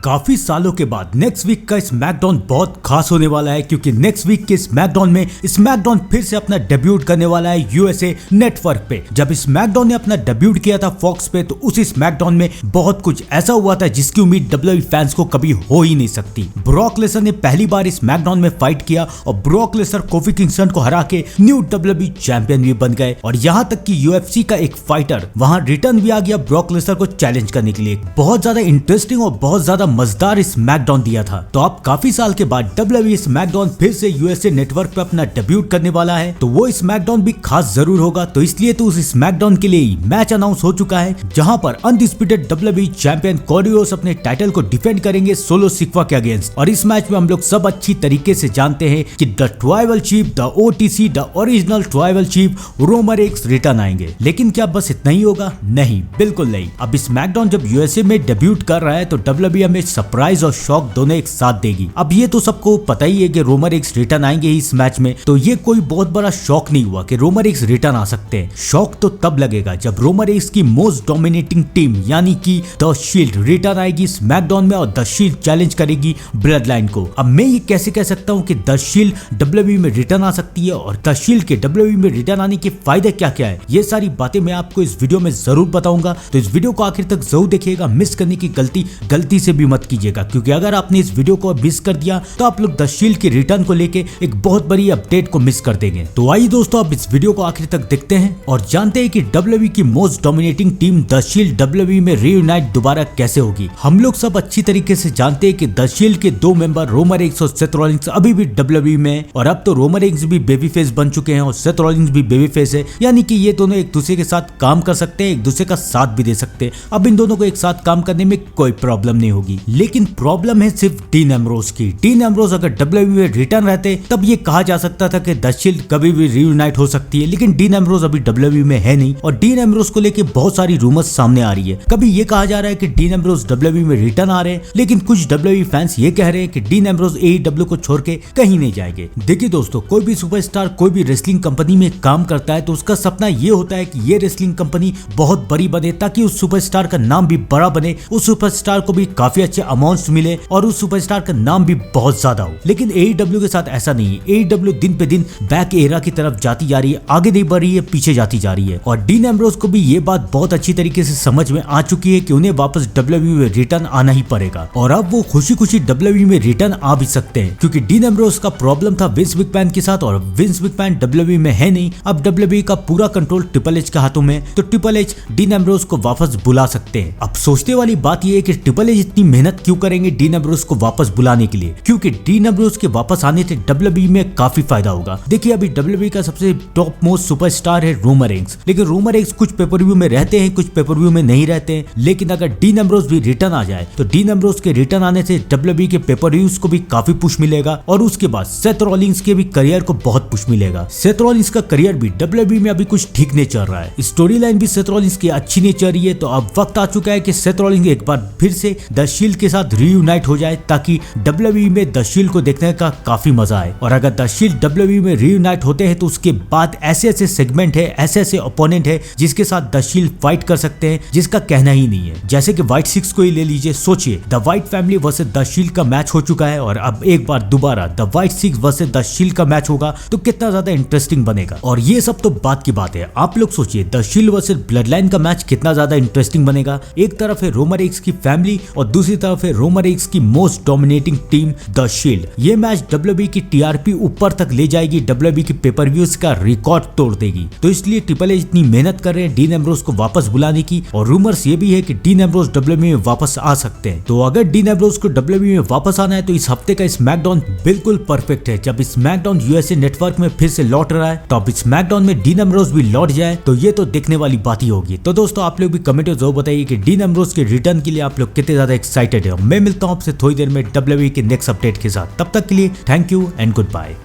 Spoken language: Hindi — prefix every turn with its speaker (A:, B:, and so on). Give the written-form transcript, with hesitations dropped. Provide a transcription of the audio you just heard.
A: काफी सालों के बाद नेक्स्ट वीक का स्मैकडाउन बहुत खास होने वाला है, क्योंकि नेक्स्ट वीक के स्मैकडाउन में स्मैकडाउन फिर से अपना डेब्यूट करने वाला है यूएसए नेटवर्क पे। जब स्मैकडाउन ने अपना डेब्यूट किया था फॉक्स पे, तो उस स्मैकडाउन में बहुत कुछ ऐसा हुआ था जिसकी उम्मीद डब्ल्यूडब्ल्यूई फैंस को कभी हो ही नहीं सकती। ब्रॉक लेसनर ने पहली बार स्मैकडाउन में फाइट किया और ब्रॉक लेसनर कोफी किंगस्टन को हरा के न्यू डब्ल्यूडब्ल्यूई चैंपियन भी बन गए। और यहाँ तक कि यूएफसी का एक फाइटर वहां रिटर्न भी आ गया ब्रॉक लेसनर को चैलेंज करने के लिए। बहुत ज्यादा इंटरेस्टिंग और बहुत ज्यादा मजेदार स्मैकडाउन दिया था। तो अब काफी साल के बाद डब्ल्यूडब्ल्यूई स्मैकडाउन फिर से यूएसए नेटवर्क पे अपना डेब्यूट करने वाला है, तो वो स्मैकडाउन भी खास जरूर होगा। तो इसलिए तो उस स्मैकडाउन के लिए मैच अनाउंस हो चुका है, जहां पर undisputed WWE champion Cody Rhodes अपने टाइटल को डिफेंड करेंगे सोलो सिक्वा के अगेंस्ट। और इस मैच में हम लोग सब अच्छी तरीके से जानते हैं कि the tribal chief, the OTC, the original tribal chief Roman Reigns return आएंगे। लेकिन क्या बस इतना ही होगा? नहीं, बिल्कुल नहीं। अब स्मैकडाउन जब यूएसए में डेब्यूट कर रहा है, तो डब्ल्यूडब्ल्यूई हमें सरप्राइज और शॉक दोनों एक साथ देगी। अब ये तो सबको पता ही है कि रोमन रेंस रिटर्न आएंगे इस मैच में, तो ये कोई बहुत बड़ा शॉक नहीं हुआ कि रोमन रेंस रिटर्न आ सकते हैं। शॉक तो तब लगेगा जब रोमन रेंस की मोस्ट डोमिनेटिंग टीम यानी कि द शील्ड रिटर्न आएगी स्मैकडाउन में और द शील्ड चैलेंज करेगी ब्लड लाइन को। अब मैं ये कैसे कह सकता हूँ कि द शील्ड डब्ल्यूडब्ल्यूई में रिटर्न आ सकती है और द शील्ड के डब्ल्यूडब्ल्यूई में रिटर्न आने के फायदे क्या क्या है, ये सारी बातें मैं आपको इस वीडियो में जरूर बताऊंगा। तो इस वीडियो को आखिर तक जरूर देखिएगा, मिस करने की गलती से भी मत कीजिएगा, क्योंकि अगर आपने इस वीडियो को मिस कर दिया तो आप लोग द शील्ड के रिटर्न को लेके एक बहुत बड़ी अपडेट को मिस कर देंगे। तो आइए दोस्तों, अब इस वीडियो को आखिर तक देखते हैं और जानते हैं कि डब्ल्यूडब्ल्यूई की most dominating team the shield WWE में रीयूनाइट दोबारा कैसे होगी। हम लोग सब अच्छी तरीके से जानते हैं कि द शील्ड के दो मेंबर रोमन रेंस और सेथ रॉलिंस अभी भी डब्ल्यूडब्ल्यूई में, और अब तो रोमन रेंस भी बेबी फेस बन चुके हैं और सेथ रॉलिंस भी बेबी फेस है, यानी कि ये दोनों एक दूसरे के साथ काम कर सकते हैं, एक दूसरे का साथ भी दे सकते हैं। अब इन दोनों को एक साथ काम करने में कोई प्रॉब्लम नहीं होगी। लेकिन प्रॉब्लम है सिर्फ डीन एम्ब्रोस की। डीन एम्ब्रोस अगर डब्ल्यूडब्ल्यूई में रिटर्न रहते तब ये कहा जा सकता था कि द शील्ड कभी भी रीयूनाइट हो सकती है, लेकिन डीन एम्ब्रोस अभी डब्ल्यूडब्ल्यूई में है नहीं और डीन एम्ब्रोस को लेके बहुत सारी रूमर्स सामने आ रही है। कभी ये कहा जा रहा है कि डीन एम्ब्रोस डब्ल्यूडब्ल्यूई में रिटर्न आ रहे हैं, लेकिन कुछ डब्ल्यूडब्ल्यूई फैंस ये कह रहे हैं कि डीन एम्ब्रोस एईडब्ल्यू को छोड़ के कहीं नहीं जाएंगे। देखिए दोस्तों, कोई भी सुपरस्टार कोई भी रेसलिंग कंपनी में काम करता है तो उसका सपना ये होता है कि ये रेसलिंग कंपनी बहुत बड़ी बने, ताकि उस सुपरस्टार का नाम भी बड़ा बने, उस सुपरस्टार को भी काफी अच्छे अमाउंट्स मिले और उस सुपरस्टार का नाम भी बहुत ज्यादा हो। लेकिन एईडब्ल्यू के साथ ऐसा नहीं है। एईडब्ल्यू दिन पे दिन बैक एरा की तरफ जाती जा रही है, आगे नहीं बढ़ रही है, पीछे जाती जा रही है। और डीन एम्ब्रोस को भी ये बात बहुत अच्छी तरीके से समझ में आ चुकी है कि उन्हें वापस डब्ल्यूडब्ल्यूई में रिटर्न आना ही पड़ेगा। और अब वो खुशी खुशी डब्ल्यूडब्ल्यूई में रिटर्न आ भी सकते हैं, क्योंकि डीन एम्ब्रोस का प्रॉब्लम था विंस मैकमैन के साथ और विंस मैकमैन डब्ल्यूडब्ल्यूई में है नहीं। अब डब्ल्यूडब्ल्यूई का पूरा कंट्रोल ट्रिपल एच के हाथों में, तो ट्रिपल एच डीन एम्ब्रोस को वापस बुला सकते हैं। अब सोचने वाली बात यह है कि ट्रिपल एच इतनी मेहनत क्यों करेंगे डीन एम्ब्रोस को वापस बुलाने के लिए, क्योंकि डीन एम्ब्रोस के वापस आने से डब्ल्यूडब्ल्यूई में काफी फायदा होगा। देखिए, अभी डब्ल्यूडब्ल्यूई का सबसे टॉप मोस्ट सुपरस्टार है रोमन रेंस, लेकिन रोमन रेंस कुछ पेपर व्यू में रहते हैं, कुछ पेपर व्यू में नहीं रहते हैं। लेकिन अगर डीन एम्ब्रोस भी रिटर्न आ जाए तो डीन एम्ब्रोस के रिटर्न आने से डब्ल्यूडब्ल्यूई के पेपर व्यूज को भी काफी पुश मिलेगा और उसके बाद सेथ रॉलिंस के भी करियर को बहुत पुश मिलेगा। सेथ रॉलिंस का करियर भी डब्ल्यूडब्ल्यूई में अभी कुछ ठीक नहीं चल रहा है, स्टोरी लाइन भी सेथ रॉलिंस की अच्छी नहीं चल रही है। तो अब वक्त आ चुका है कि सेथ रॉलिंस एक बार फिर से द शील्ड के साथ रीयूनाइट हो जाए, ताकि डब्ल्यूडब्ल्यूई में द शील्ड को देखने का काफी मजा आए। और अगर द शील्ड डब्ल्यूडब्ल्यूई में रीयूनाइट होते हैं तो उसके बाद ऐसे ऐसे सेगमेंट है, ऐसे ऐसे ओपोनेंट है जिसके साथ द शील्ड फाइट कर सकते हैं, जिसका कहना ही नहीं है। जैसे कि व्हाइट सिक्स को ही ले लीजिए। सोचिए, the white family versus the shield का मैच हो चुका है और अब एक बार दोबारा the white six versus the shield का मैच होगा, तो कितना ज्यादा इंटरेस्टिंग बनेगा। और ये सब तो बात की बात है, आप लोग सोचिए the shield versus blood line का मैच कितना ज्यादा इंटरेस्टिंग बनेगा। एक तरफ है रोमन रेंस की फैमिली और दूसरी तरफ है रोमन रेंस की most dominating team the shield. ये मैच डब्ल्यूडब्ल्यूई की टीआरपी ऊपर तक ले जाएगी, डब्ल्यूडब्ल्यूई की पेपर व्यूज का रिकॉर्ड तोड़ देगी। तो इसलिए ट्रिपल एच इतनी मेहनत कर रहे हैं डीन एम्ब्रोस को वापस बुलाने की, और रूमर्स ये भी है कि डीन एम्ब्रोस डब्ल्यूडब्ल्यूई में वापस आ सकते हैं। तो अगर डीन एम्ब्रोस को डब्ल्यूडब्ल्यूई में वापस आना है तो इस हफ्ते का स्मैकडाउन बिल्कुल परफेक्ट है। जब स्मैकडाउन यूएसए नेटवर्क में फिर से लौट रहा है, तो अब स्मैकडाउन में डीन एम्ब्रोस भी लौट जाए तो ये तो देखने वाली बात ही होगी। तो दोस्तों, आप लोग भी कमेंट में जरूर बताइए कि डीन एम्ब्रोस के रिटर्न के लिए आप लोग कितने ज्यादा एक्साइटेड है। मैं मिलता हूं आपसे थोड़ी देर में डब्ल्यूडब्ल्यूई के नेक्स्ट अपडेट के साथ। तब तक के लिए thank you and good bye.